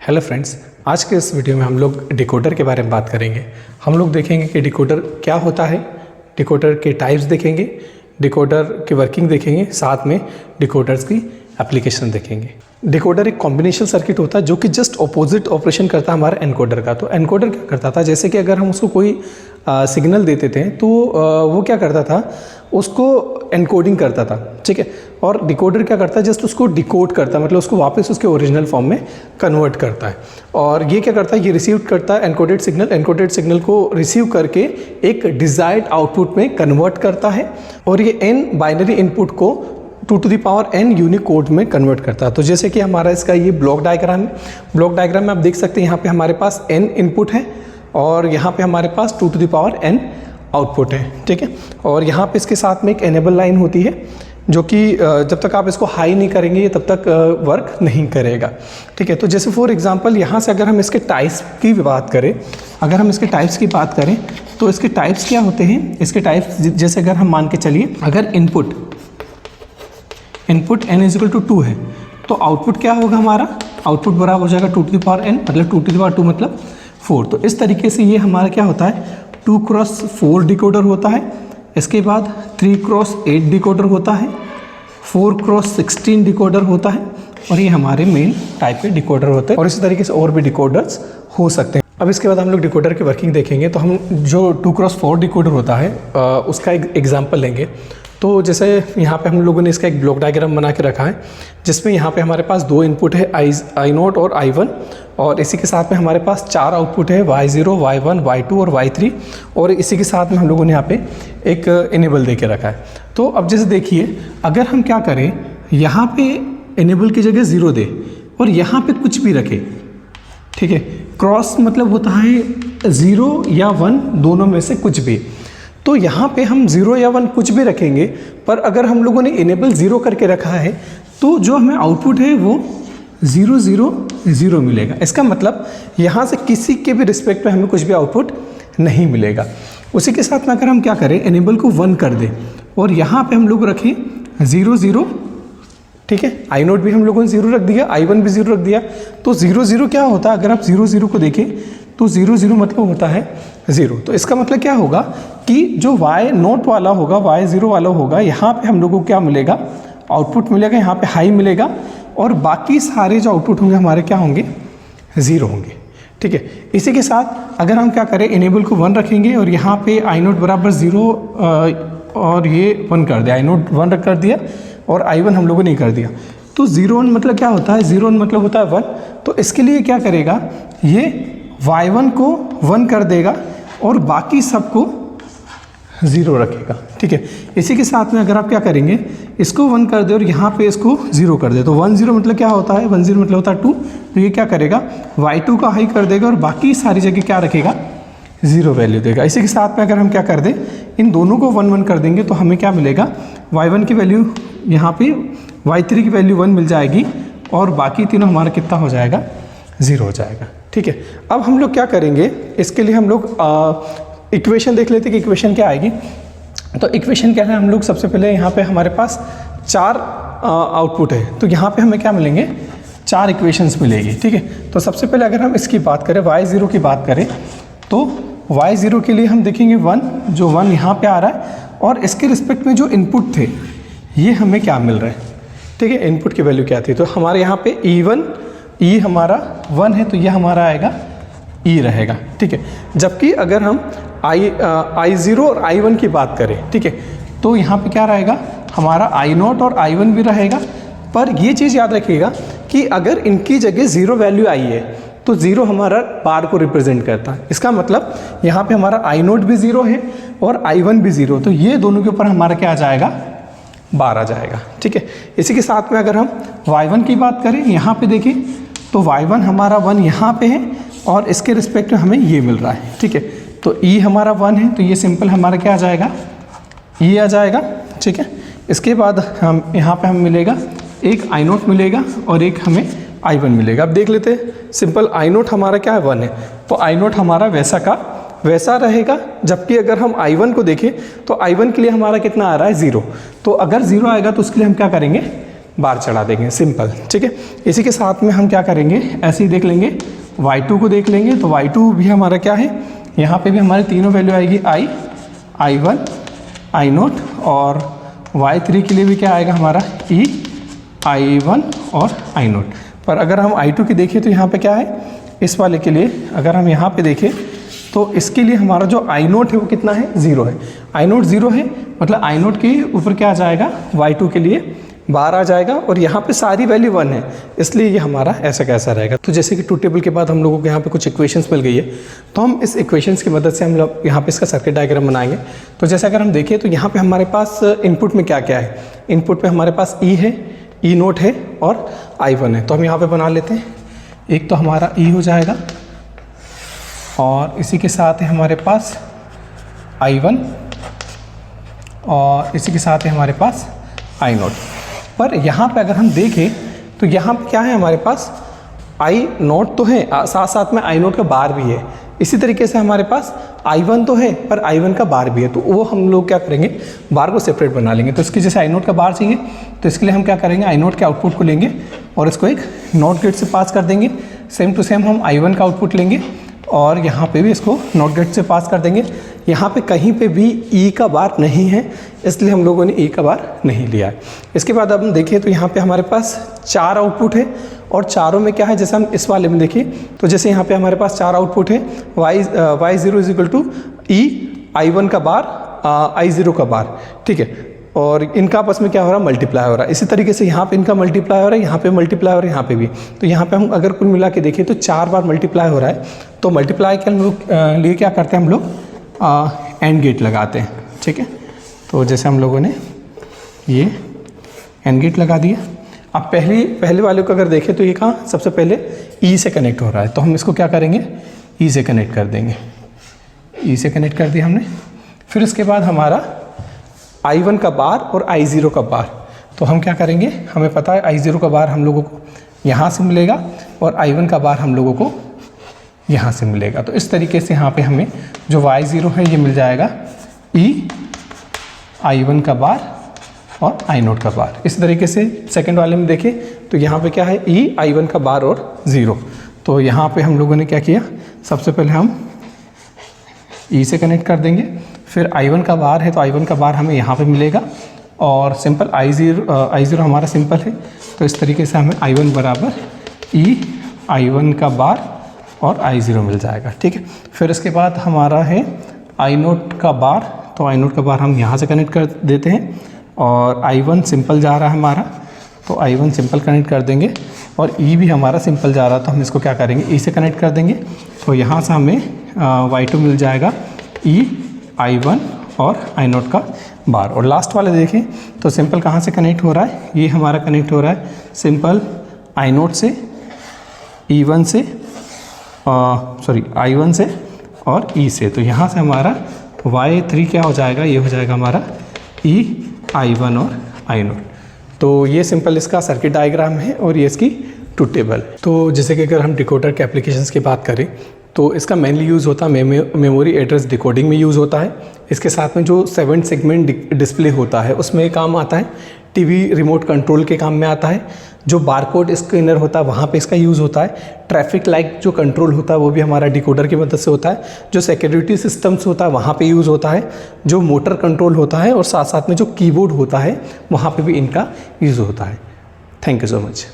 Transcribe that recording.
Hello friends, आज के इस वीडियो में हम लोग डिकोडर के बारे में बात करेंगे। हम लोग देखेंगे कि डिकोडर क्या होता है, डिकोडर के टाइप्स देखेंगे, डिकोडर की वर्किंग देखेंगे, साथ में डिकोडर्स की एप्लीकेशन देखेंगे। डिकोडर एक कॉम्बिनेशन सर्किट होता है जो कि जस्ट ऑपोजिट ऑपरेशन करता है हमारे एनकोडर का। तो एनकोडर क्या करता था, जैसे कि अगर हम उसको कोई सिग्नल देते थे तो वो क्या करता था, उसको एनकोडिंग करता था, ठीक है। और डिकोडर क्या करता है, जस्ट उसको डिकोड करता है, मतलब उसको वापस उसके ओरिजिनल फॉर्म में कन्वर्ट करता है। और ये क्या करता है, ये रिसीव करता है एनकोडेड सिग्नल को रिसीव करके एक डिजायर्ड आउटपुट में कन्वर्ट करता है और ये n बाइनरी इनपुट को 2 to the power n unique code में कन्वर्ट करता है। तो जैसे कि हमारा इसका ये ब्लॉक डायग्राम है, ब्लॉक डायग्राम में आप देख सकते हैं यहाँ पे हमारे पास n इनपुट है और यहाँ पे हमारे पास 2 to the power n output है, ठीक है। और यहाँ पे इसके साथ में एक एनेबल लाइन होती है जो कि जब तक आप इसको हाई नहीं करेंगे ये तब तक वर्क नहीं करेगा, ठीक है। तो जैसे फॉर एग्जांपल यहाँ से अगर हम इसके टाइप्स की बात करें, तो इसके टाइप्स क्या होते हैं, इसके टाइप्स जैसे अगर हम मान के चलिए, अगर इनपुट n = 2 है तो आउटपुट क्या होगा, हमारा आउटपुट बराबर हो जाएगा 2 to the power n, मतलब 2 to the power 2 मतलब 4। तो इस तरीके से ये हमारा क्या होता है, 2x4 डिकोडर होता है। इसके बाद 3x8 डिकोडर होता है, 4x16 डिकोडर होता है और ये हमारे मेन टाइप के डिकोडर होते हैं। और इसी तरीके से और भी डिकोडर्स हो सकते हैं। अब इसके बाद हम लोग डिकोडर की वर्किंग देखेंगे। तो हम जो 2x4 डिकोडर होता है उसका एक एग्जाम्पल लेंगे। तो जैसे यहाँ पे हम लोगों ने इसका एक ब्लॉक डायग्राम बना के रखा है जिसमें यहाँ पे हमारे पास 2 इनपुट है I0 और I1 और इसी के साथ में हमारे पास 4 आउटपुट है Y0, Y1, Y2 और Y3 और इसी के साथ में हम लोगों ने यहाँ पे एक इनेबल दे के रखा है। तो अब जैसे देखिए, अगर हम क्या करें, यहाँ पे इनेबल की जगह 0 दे और यहाँ पे कुछ भी रखे, ठीक है। क्रॉस मतलब होता है 0 या 1 दोनों में से कुछ भी। तो यहाँ पे हम 0 या 1 कुछ भी रखेंगे, पर अगर हम लोगों ने इनेबल 0 करके रखा है तो जो हमें आउटपुट है वो 0 0 0 मिलेगा। इसका मतलब यहाँ से किसी के भी रिस्पेक्ट में हमें कुछ भी आउटपुट नहीं मिलेगा। उसी के साथ में अगर हम क्या करें, इनेबल को 1 कर दें और यहाँ पे हम लोग रखें 0 0, ठीक है। I0 भी हम लोगों ने 0 रख दिया, I1 भी 0 रख दिया। तो 0 0 क्या होता है, अगर आप 0 0 को देखें तो 0 0 मतलब होता है 0। तो इसका मतलब क्या होगा कि जो Y0 वाला होगा, Y0 वाला होगा, यहाँ पे हम लोगों को क्या मिलेगा, आउटपुट मिलेगा, यहाँ पे हाई मिलेगा और बाकी सारे जो आउटपुट होंगे हमारे क्या होंगे, 0 होंगे, ठीक है। इसी के साथ अगर हम क्या करें, इनेबल को 1 रखेंगे और यहाँ पे I0 बराबर 0 और ये 1 कर दिया, I0 1 कर दिया और I1 हम लोगों ने नहीं कर दिया। तो 0 1 मतलब क्या होता है, 0 1 मतलब होता है 1। तो इसके लिए क्या करेगा, ये Y1 को 1 कर देगा और बाकी सबको 0 रखेगा, ठीक है। इसी के साथ में अगर आप क्या करेंगे, इसको 1 कर दे और यहाँ पे इसको 0 कर दे, तो 1 0 मतलब क्या होता है, 1 0 मतलब होता है 2। तो ये क्या करेगा, Y2 का हाई कर देगा और बाकी सारी जगह क्या रखेगा, 0 वैल्यू देगा। इसी के साथ में अगर हम क्या कर दें, इन दोनों को 1 1 कर देंगे तो हमें क्या मिलेगा, Y1 की वैल्यू यहाँ पे, Y3 की वैल्यू 1 मिल जाएगी और बाकी तीनों हमारा कितना हो जाएगा, 0 हो जाएगा, ठीक है। अब हम लोग क्या करेंगे, इसके लिए हम लोग इक्वेशन देख लेते हैं कि इक्वेशन क्या आएगी। तो इक्वेशन क्या है, हम लोग सबसे पहले यहाँ पे हमारे पास 4 आउटपुट है, तो यहाँ पे हमें क्या मिलेंगे, 4 इक्वेशंस मिलेगी, ठीक है। तो सबसे पहले अगर हम इसकी बात करें, Y0 की बात करें, तो Y0 के लिए हम देखेंगे 1, जो 1 यहाँ पे आ रहा है और इसके रिस्पेक्ट में जो इनपुट थे ये हमें क्या मिल रहा है, ठीक है। इनपुट की वैल्यू क्या थी, तो हमारे यहाँ पे E हमारा 1 है तो ये हमारा आएगा E रहेगा, ठीक है। जबकि अगर हम I0 और I1 की बात करें, ठीक है, तो यहाँ पे क्या रहेगा, हमारा I0 और I1 भी रहेगा। पर ये चीज़ याद रखिएगा कि अगर इनकी जगह 0 वैल्यू आई है तो 0 हमारा बार को रिप्रेजेंट करता है। इसका मतलब यहाँ पे हमारा I0 भी 0 है और I1 भी 0, तो ये दोनों के ऊपर हमारा क्या आ जाएगा, बार आ जाएगा, ठीक है। इसी के साथ में अगर हम Y1 की बात करें, यहाँ पे देखिए तो Y1 हमारा 1 यहाँ पे है और इसके रिस्पेक्ट में हमें ये मिल रहा है, ठीक है। तो E हमारा 1 है तो ये सिंपल हमारा क्या आ जाएगा, ये आ जाएगा, ठीक है। इसके बाद हम यहाँ पे हमें मिलेगा एक I0 मिलेगा और एक हमें I1 मिलेगा। अब देख लेते हैं, सिंपल I0 हमारा क्या है, 1 है, तो I0 हमारा वैसा का वैसा रहेगा। जबकि अगर हम I1 को देखें तो I1 के लिए हमारा कितना आ रहा है, 0। तो अगर 0 आएगा तो उसके लिए हम क्या करेंगे, बार चढ़ा देंगे, सिंपल, ठीक है। इसी के साथ में हम क्या करेंगे, ऐसे ही देख लेंगे, y2 को देख लेंगे। तो y2 भी हमारा क्या है, यहाँ पे भी हमारी तीनों वैल्यू आएगी i, i1, i0, और y3 के लिए भी क्या आएगा हमारा e, i1 और i0। पर अगर हम i2 की देखें तो यहाँ पे क्या है, इस वाले के लिए अगर हम यहाँ पे देखें तो इसके लिए हमारा जो i0 है वो कितना है, 0 है। i0 0 है, मतलब i0 के ऊपर क्या आ जाएगा, y2 के लिए बार आ जाएगा, और यहाँ पे सारी वैल्यू 1 है, इसलिए ये हमारा ऐसा कैसा रहेगा। तो जैसे कि ट्रूथ टेबल के बाद हम लोगों को यहाँ पे कुछ इक्वेशंस मिल गई है, तो हम इस इक्वेशंस की मदद से हम लोग यहाँ पे इसका सर्किट डायग्राम बनाएंगे। तो जैसे अगर हम देखें तो यहाँ पे हमारे पास इनपुट में क्या क्या है, इनपुट में हमारे पास ई है, E0 है और I1 है। तो हम यहाँ पर बना लेते हैं, एक तो हमारा E हो जाएगा और इसी के साथ है हमारे पास I1 और इसी के साथ है हमारे पास I0। पर यहाँ पे अगर हम देखें तो यहाँ पे क्या है, हमारे पास I0 तो है, साथ साथ में I0 का बार भी है। इसी तरीके से हमारे पास I1 तो है पर I1 का बार भी है, तो वो हम लोग क्या करेंगे, बार को सेपरेट बना लेंगे। तो इसकी जैसे I0 का बार चाहिए तो इसके लिए हम क्या करेंगे, I0 के आउटपुट को लेंगे और इसको एक नॉट गेट से पास कर देंगे। सेम टू सेम हम I1 का आउटपुट लेंगे और यहाँ पे भी इसको नॉट गेट से पास कर देंगे। यहाँ पे कहीं पे भी ई का बार नहीं है, इसलिए हम लोगों ने ई का बार नहीं लिया है। इसके बाद अब हम देखें तो यहाँ पे हमारे पास 4 आउटपुट है और चारों में क्या है, जैसे हम इस वाले में देखें तो जैसे यहाँ पे हमारे पास 4 आउटपुट है, y0 is equal to E, I1 का बार, I0 का बार, ठीक है। और इनका आपस में क्या हो रहा है, मल्टीप्लाई हो रहा है। इसी तरीके से यहाँ पे इनका मल्टीप्लाई हो रहा है, यहाँ पे मल्टीप्लाई हो रहा है, यहाँ पे भी। तो यहाँ पे हम अगर कुल मिला के देखें तो 4 बार मल्टीप्लाई हो रहा है। तो मल्टीप्लाई के हम लोग लिए क्या करते हैं, हम लोग एंड गेट लगाते हैं, ठीक है। तो जैसे हम लोगों ने ये एंड गेट लगा दिया। अब पहले वाले को अगर देखें तो ये कहाँ, सबसे पहले ई से कनेक्ट हो रहा है, तो हम इसको क्या करेंगे, ई से कनेक्ट कर देंगे। ई से कनेक्ट कर दिया हमने। फिर उसके बाद हमारा I1 का बार और I0 का बार, तो हम क्या करेंगे, हमें पता है I0 का बार हम लोगों को यहाँ से मिलेगा और I1 का बार हम लोगों को यहाँ से मिलेगा। तो इस तरीके से यहाँ पे हमें जो y0 है ये मिल जाएगा E, I1 का बार और I0 का बार। इस तरीके से सेकंड वाले में देखें तो यहाँ पे क्या है, E, I1 का बार और 0। तो यहाँ पे हम लोगों ने क्या किया, सबसे पहले हम E से कनेक्ट कर देंगे, फिर I1 का बार है तो I1 का बार हमें यहाँ पे मिलेगा और सिंपल I0 हमारा सिंपल है। तो इस तरीके से हमें I1 बराबर E, I1 का बार और I0 मिल जाएगा, ठीक है। फिर इसके बाद हमारा है I0 का बार, तो I0 का बार हम यहाँ से कनेक्ट कर देते हैं और I1 सिंपल जा रहा है हमारा, तो I1 सिंपल कनेक्ट कर देंगे और E भी हमारा सिंपल जा रहा है, तो हम इसको क्या करेंगे, E से कनेक्ट कर देंगे। तो यहाँ से हमें y2 मिल जाएगा E, I1 और I0 का बार। और लास्ट वाले देखें तो सिंपल कहाँ से कनेक्ट हो रहा है, ये हमारा कनेक्ट हो रहा है सिंपल I0 से, E1 से, I1 से और E से। तो यहाँ से हमारा y3 क्या हो जाएगा, ये हो जाएगा हमारा E, I1 और I0। तो ये सिंपल इसका सर्किट डायग्राम है और ये इसकी ट्रूथ टेबल। तो जैसे कि अगर हम डिकोडर के एप्लीकेशंस की बात करें तो इसका मेनली यूज़ होता है मेमोरी एड्रेस डिकोडिंग में यूज़ होता है। इसके साथ में जो 7 सेगमेंट डिस्प्ले होता है उसमें काम आता है, टीवी रिमोट कंट्रोल के काम में आता है, जो बारकोड स्कैनर होता है वहाँ पे इसका यूज़ होता है, ट्रैफिक लाइट जो कंट्रोल होता है वो भी हमारा डिकोडर की मदद से होता है, जो सिक्योरिटी सिस्टम्स होता है वहाँ पे यूज़ होता है, जो मोटर कंट्रोल होता है और साथ साथ में जो कीबोर्ड होता है वहाँ पे भी इनका यूज़ होता है। Thank you so much.